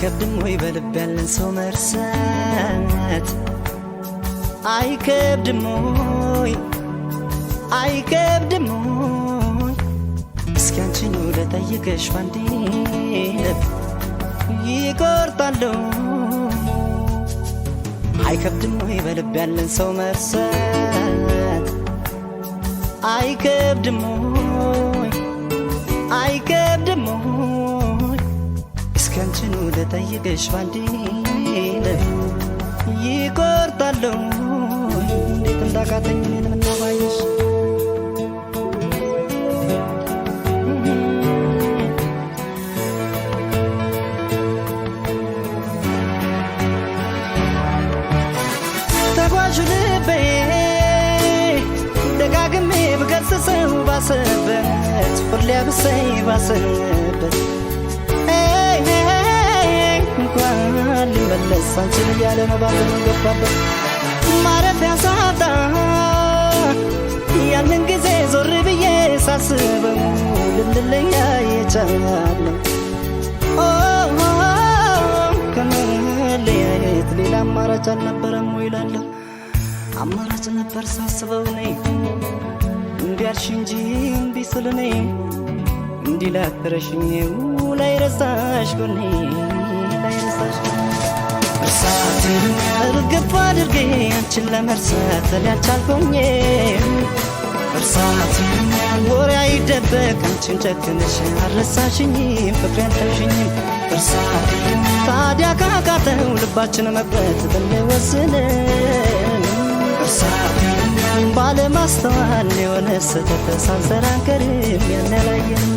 አይከብድም ወይ በልብ ያለን ሰው መርሳት አይከብድም ወይ አይከብድም ወይ እስኪ አንቺን ልጠይቅሽ ባንዴ ልብ ይቆርጣለሁ አይከብድም ወይ በልብ ያለን ሰው መርሳት አይከብድም ወይ አይከብድም ወይ እስኪ አንቺን ልጠይቅሽ ባንዴ ልብ ይቆርጣለሁ እንዴት እንዳቃተኝ ምነው ባየሽ ተጓዡ ልቤ ደጋግሜ ብገስጸው ባሰበት ሁሌ ብሰይ ባሰበት እንኳን ሊመለስ አንቺን እያለ ነው ባዘኑ ገባበት ማረፊያ ሳጣ ያንን ጊዜ ዞር ብዬ ሳስበው ልንለያየቻለሁ ከመለያየት ሌላ አማራጭ አልነበረም ወይ እላለሁ አማራጭ ነበር ሳስበው ነይ እምቢ አልሽ እንጂ እምቢ ስል ነይ እንዲህ ላትረሽኝ ላይ ረሳሽ ጎኔ ላይ ረሳሽ እርሳትን እርግፍ አድርጌ አንቺን ለመርሳት ሊያልቻልኩኝ እርሳትን ወሬ አይደበቅ አንቺን ጨክነሽ አልረሳሽኝም ፍቅሬን ተውሽኝም እርሳትን ታዲያ ካቃተው ልባችን መቅረት ብንወስን እርሳትን ባለማስተዋል የሆነ ስህተት ሳንሰራ አንቀርም ያን ያላየን